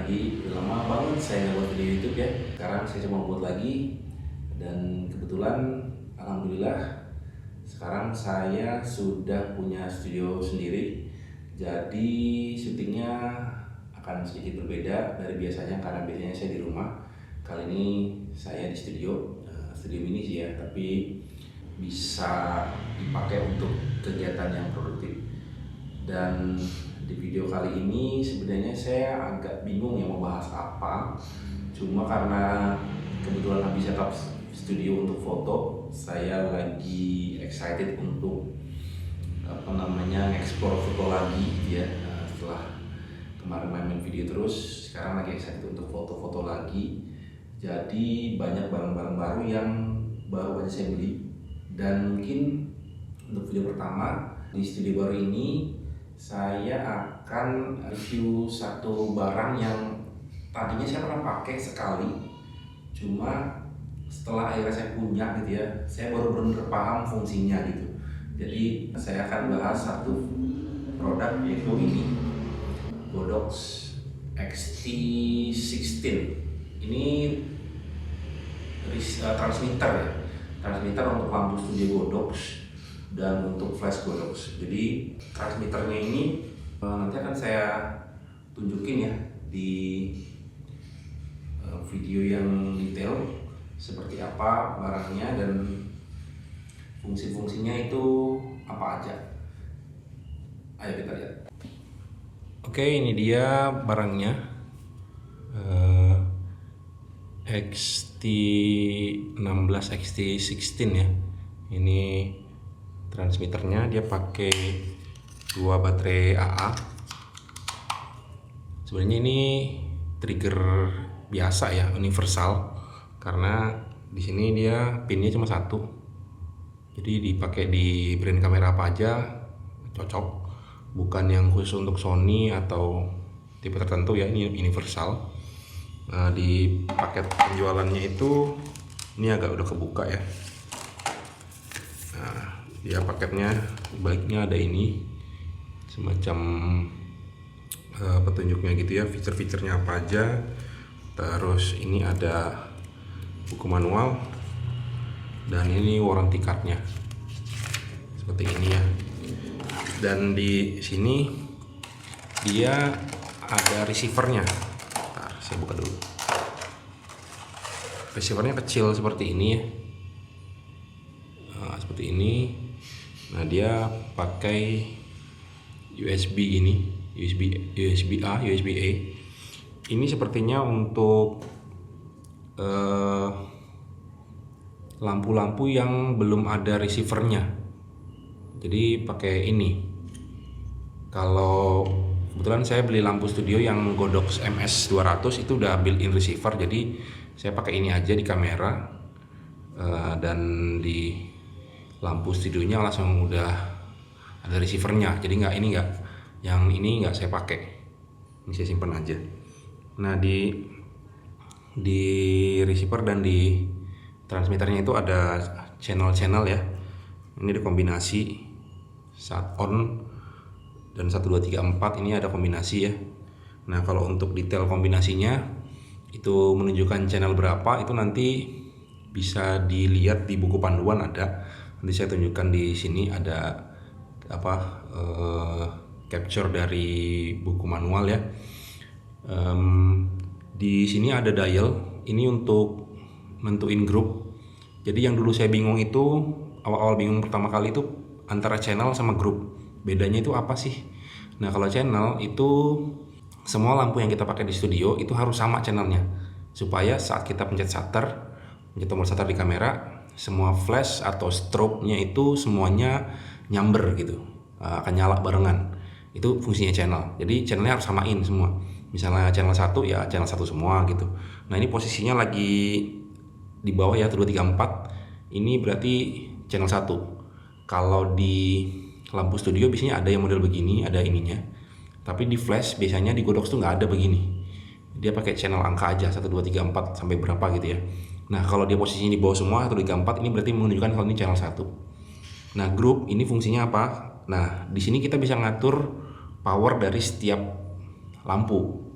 lagi. Udah lama banget saya nggak buat video YouTube ya. Sekarang saya coba buat lagi. Dan kebetulan alhamdulillah sekarang saya sudah punya studio sendiri. Jadi syutingnya akan sedikit berbeda dari biasanya karena biasanya saya di rumah. Kali ini saya di studio mini sih ya, tapi bisa dipakai untuk kegiatan yang produktif. Dan di video kali ini sebenarnya saya agak bingung ya mau bahas apa. Cuma karena kebetulan habis setup studio untuk foto, saya lagi excited untuk explore foto lagi ya. Setelah kemarin main video terus, sekarang lagi excited untuk foto-foto lagi. Jadi banyak barang-barang baru yang baru aja saya beli. Dan mungkin untuk video pertama di studio baru ini saya akan review satu barang yang tadinya saya pernah pakai sekali, cuma setelah akhirnya saya punya gitu ya, saya baru benar-benar paham fungsinya gitu. Jadi saya akan bahas satu produk, yaitu ini Godox XT16. Ini transmitter ya, transmitter untuk lampu studio Godox dan untuk flash Godox. Jadi transmitternya ini nanti akan saya tunjukin ya di video yang detail seperti apa barangnya dan fungsi-fungsinya itu apa aja. Ayo kita lihat. Oke, ini dia barangnya, XT16 XT16 ya. Ini transmitternya, dia pakai 2 baterai AA. Sebenarnya ini trigger biasa ya, universal, karena di sini dia pinnya cuma satu. Jadi dipakai di brand kamera apa aja cocok, bukan yang khusus untuk Sony atau tipe tertentu ya, ini universal. Nah, di paket penjualannya itu ini agak udah kebuka ya. Nah, dia paketnya baiknya ada ini semacam petunjuknya gitu ya, fitur-fiturnya apa aja. Terus ini ada buku manual dan ini warranty cardnya seperti ini ya. Dan di sini dia ada receivernya. Bentar, saya buka dulu. Receivernya kecil seperti ini ya. Nah, seperti ini. Nah, dia pakai USB ini, USB A, USB A. Ini sepertinya untuk lampu-lampu yang belum ada receivernya. Jadi pakai ini. Kalau kebetulan saya beli lampu studio yang Godox MS200 itu udah built-in receiver, jadi saya pakai ini aja di kamera, dan di lampu studionya langsung udah ada receivernya. Jadi yang ini nggak saya pakai. Ini saya simpan aja. Nah, di receiver dan di transmitternya itu ada channel-channel ya. Ini ada kombinasi saat on dan 1 2 3 4 ini ada kombinasi ya. Nah, kalau untuk detail kombinasinya itu menunjukkan channel berapa itu nanti bisa dilihat di buku panduan ada. Nanti saya tunjukkan di sini ada capture dari buku manual ya. Di sini ada dial, ini untuk nentuin grup. Jadi yang dulu saya bingung itu, awal-awal bingung pertama kali itu antara channel sama grup. Bedanya itu apa sih? Nah, kalau channel itu semua lampu yang kita pakai di studio itu harus sama channelnya, supaya saat kita pencet tombol shutter di kamera, semua flash atau strobe-nya itu semuanya nyamber gitu, akan nyala barengan. Itu fungsinya channel. Jadi channelnya harus samain semua. Misalnya channel 1 ya channel 1 semua gitu. Nah, ini posisinya lagi di bawah ya, 1 2 3 4. Ini berarti channel 1. Kalau di lampu studio biasanya ada yang model begini, ada ininya. Tapi di flash biasanya di Godox tuh nggak ada begini. Dia pakai channel angka aja, 1 2 3 4 sampai berapa gitu ya. Nah, kalau dia posisinya di bawah semua 1 2 3 4, ini berarti menunjukkan kalau ini channel 1. Nah, grup ini fungsinya apa? Nah, di sini kita bisa ngatur power dari setiap lampu.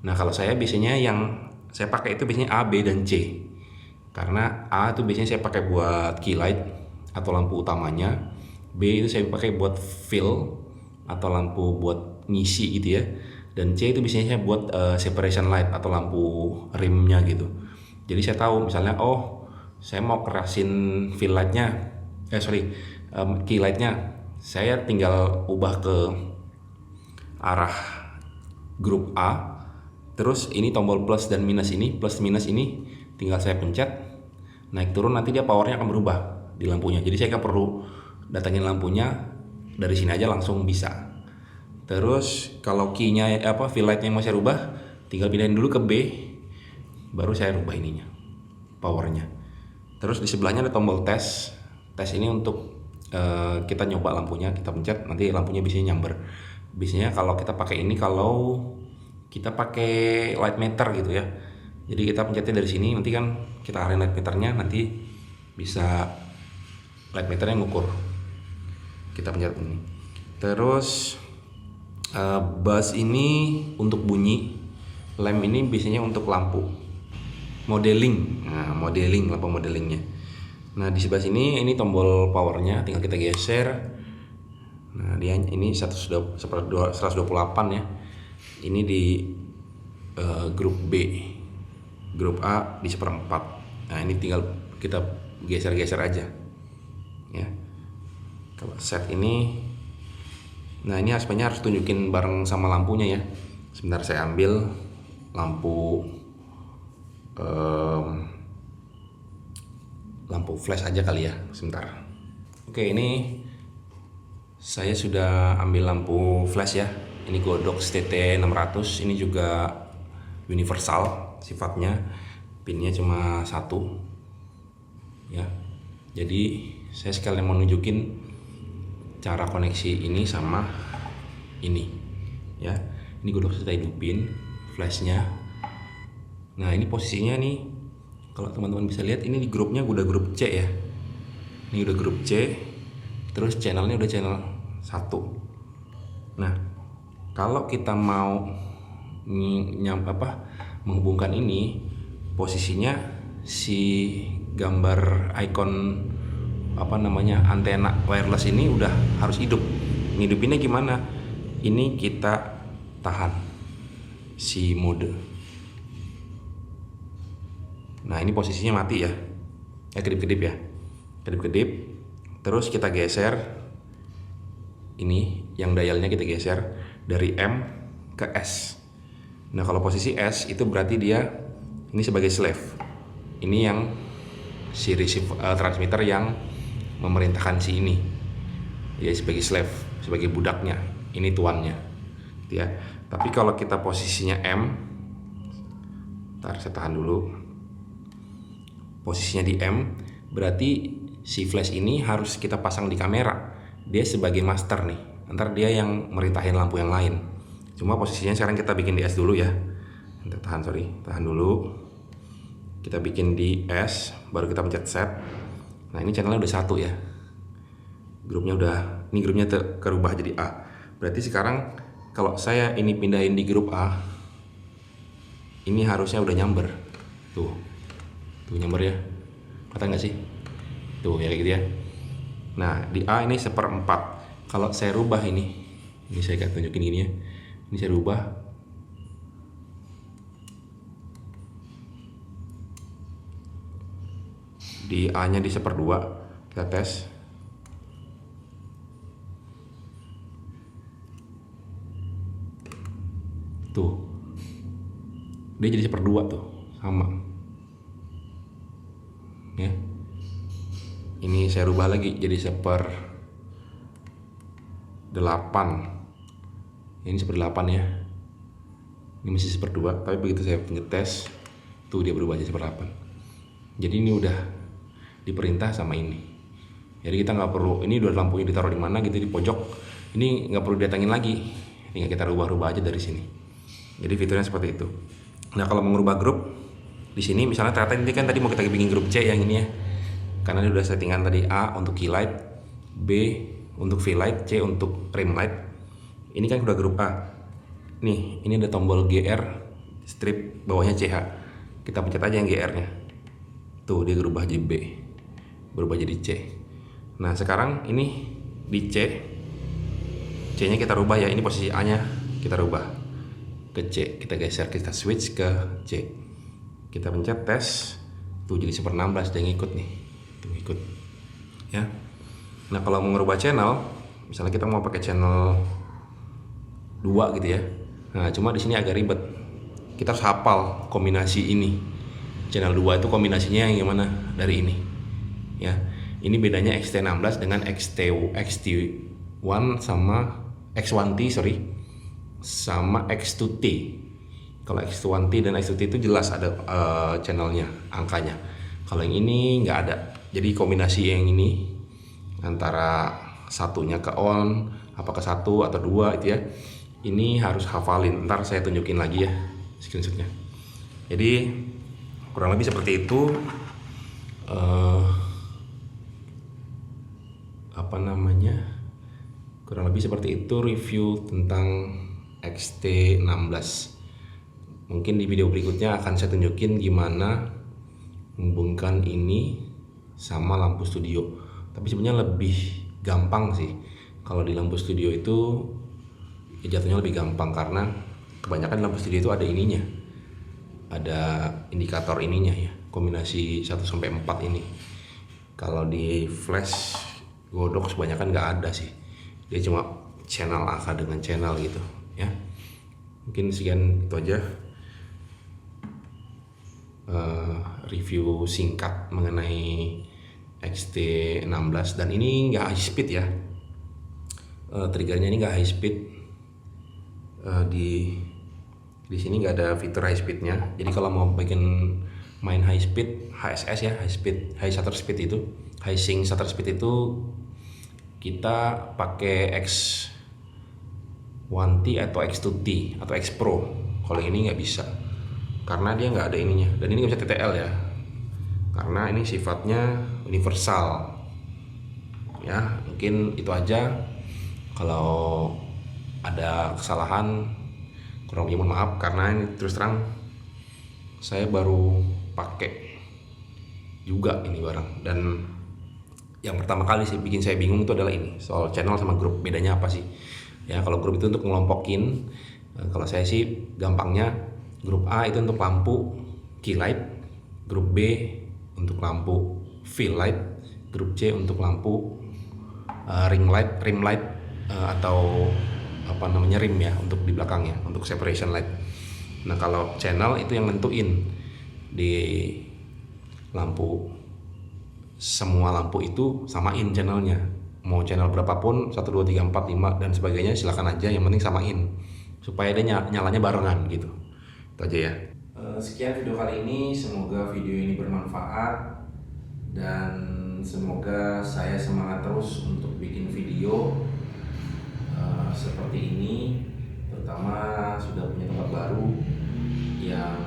Nah kalau saya biasanya yang saya pakai itu biasanya A, B, dan C. Karena A itu biasanya saya pakai buat key light atau lampu utamanya. B itu saya pakai buat fill atau lampu buat ngisi gitu ya. Dan C itu biasanya saya buat separation light atau lampu rimnya gitu. Jadi saya tahu misalnya saya mau kerasin fill lightnya, key lightnya, saya tinggal ubah ke arah grup A. Terus ini tombol plus dan minus ini, plus minus ini tinggal saya pencet, naik turun, nanti dia powernya akan berubah di lampunya. Jadi saya nggak perlu datangin lampunya, dari sini aja langsung bisa. Terus kalau key-nya fill light-nya mau saya rubah, tinggal pindahin dulu ke B, baru saya rubah ininya, powernya. Terus di sebelahnya ada tombol tes. Tes ini untuk kita nyoba lampunya, kita pencet, nanti lampunya biasanya nyamber. Biasanya kalau kita pakai ini kalau kita pakai light meter gitu ya. Jadi kita pencetnya dari sini, nanti kan kita arahin light meternya, nanti bisa light meternya ngukur. Kita pencet ini. Terus bus ini untuk bunyi, lem ini biasanya untuk lampu modeling. Nah, lampu modelingnya. Nah, di sebelah sini ini tombol powernya, tinggal kita geser. Nah, dia ini 128 ya. Ini di grup B, grup A di 1/4. Nah, ini tinggal kita geser-geser aja ya. Kalau set ini, nah ini sebenarnya harus tunjukin bareng sama lampunya ya. Sebentar saya ambil lampu lampu flash aja kali ya, sebentar. Oke, ini saya sudah ambil lampu flash ya. Ini Godox TT600, ini juga universal sifatnya, pinnya cuma 1 ya. Jadi saya sekalian mau nunjukin cara koneksi ini sama ini ya. Ini Godox TT pin flashnya. Nah ini posisinya nih, kalau teman-teman bisa lihat, ini di grupnya udah grup C ya. Ini udah grup C, terus channelnya udah channel 1. Nah kalau kita mau menghubungkan ini, posisinya si gambar icon antena wireless ini udah harus hidup. Ngidupinnya gimana? Ini kita tahan si mode. Nah ini posisinya mati ya, kedip-kedip ya, kedip-kedip. Terus kita geser ini, yang dialnya kita geser dari M ke S. Nah kalau posisi S itu berarti dia ini sebagai slave. Ini yang si transmitter yang memerintahkan si ini ya, sebagai slave, sebagai budaknya. Ini tuannya ya. Tapi kalau kita posisinya M, saya tahan dulu. Posisinya di M, berarti si flash ini harus kita pasang di kamera. Dia sebagai master nih, ntar dia yang merintahin lampu yang lain. Cuma posisinya sekarang kita bikin di S dulu ya. Tahan dulu. Kita bikin di S, baru kita pencet set. Nah ini channelnya udah 1 ya. Ini grupnya kerubah jadi A. Berarti sekarang kalau saya ini pindahin di grup A, ini harusnya udah nyamber. Tuh nyamber ya. Kelihatan nggak sih? Tuh ya kayak gitu ya. Nah di A ini 1/4. Kalau saya rubah ini saya akan tunjukin ini ya. Ini saya rubah. Di A nya di 1/2. Kita tes. Tuh dia jadi 1/2 tuh, sama ya. Ini saya rubah lagi jadi 1/8. Ini 1/8 ya. Ini masih 1/2, tapi begitu saya pengetes tuh dia berubah jadi 1/8. Jadi ini udah diperintah sama ini. Jadi kita nggak perlu, ini udah lampunya ditaruh di mana gitu, di pojok. Ini nggak perlu datangin lagi. Tinggal kita rubah-rubah aja dari sini. Jadi fiturnya seperti itu. Nah kalau mau merubah grup di sini, misalnya ternyata ini kan tadi mau kita bikin grup C yang ini ya. Karena ini udah settingan tadi A untuk key light, B untuk V light, C untuk rim light. Ini kan udah grup A. Nih, ini ada tombol GR strip bawahnya CH. Kita pencet aja yang GR nya, tuh dia berubah jadi B, berubah jadi C. Nah sekarang ini di C nya kita rubah ya, ini posisi A nya kita rubah ke C, kita geser, kita switch ke C, kita pencet tes, tuh jadi 1/16 dia ngikut nih, tuh ngikut ya. Nah kalau mau ngerubah channel, misalnya kita mau pakai channel 2 gitu ya, nah cuma di sini agak ribet, kita harus hafal kombinasi ini. Channel 2 itu kombinasinya yang gimana dari ini ya. Ini bedanya XT16 dengan XT1 sama X1T sama X2T. Kalau X1T dan X2T itu jelas ada channelnya, angkanya. Kalau yang ini nggak ada. Jadi kombinasi yang ini antara satunya ke on, apa ke 1 atau 2 itu ya. Ini harus hafalin. Ntar saya tunjukin lagi ya screenshotnya. Jadi kurang lebih seperti itu. Kurang lebih seperti itu review tentang XT16. Mungkin di video berikutnya akan saya tunjukin gimana menghubungkan ini sama lampu studio. Tapi sebenarnya lebih gampang sih. Kalau di lampu studio itu ya jatuhnya lebih gampang karena kebanyakan lampu studio itu ada ininya, ada indikator ininya ya, kombinasi 1 sampai 4 ini. Kalau di flash godok kebanyakan nggak ada sih, dia cuma channel angka dengan channel gitu ya. Mungkin sekian itu aja review singkat mengenai XT16. Dan ini nggak high speed ya, triggernya ini nggak high speed. Di sini nggak ada fitur high speednya. Jadi kalau mau bikin main high speed, HSS ya, high shutter speed itu, high sync shutter speed itu kita pakai X1T atau X2T atau X Pro. Kalau ini nggak bisa karena dia nggak ada ininya, dan ini nggak bisa TTL ya karena ini sifatnya universal ya. Mungkin itu aja. Kalau ada kesalahan kurang lebih mohon maaf, karena ini terus terang saya baru pakai juga ini barang, dan yang pertama kali sih bikin saya bingung itu adalah ini soal channel sama grup, bedanya apa sih ya. Kalau grup itu untuk ngelompokin, kalau saya sih gampangnya grup A itu untuk lampu key light, grup B untuk lampu fill light, grup C untuk lampu rim light atau apa namanya rim ya, untuk di belakangnya, untuk separation light. Nah kalau channel itu yang nentuin di lampu, semua lampu itu samain channelnya, mau channel berapapun 1, 2, 3, 4, 5 dan sebagainya silakan aja, yang penting samain supaya dia nyalanya barengan gitu. Itu aja ya. Sekian video kali ini, semoga video ini bermanfaat dan semoga saya semangat terus untuk bikin video seperti ini, terutama sudah punya tempat baru yang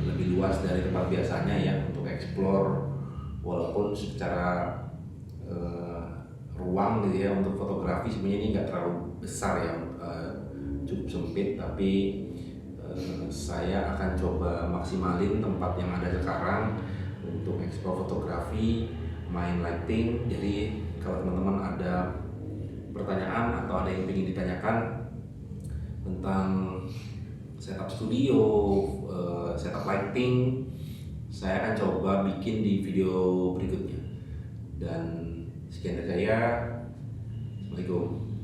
lebih luas dari tempat biasanya ya, untuk explore. Walaupun secara ruang gitu ya untuk fotografi sebenarnya ini nggak terlalu besar ya, cukup sempit, tapi saya akan coba maksimalin tempat yang ada sekarang untuk explore fotografi, main lighting. Jadi kalau teman-teman ada pertanyaan atau ada yang ingin ditanyakan tentang setup studio, setup lighting, saya akan coba bikin di video berikutnya. Dan sekian dari saya. Assalamualaikum.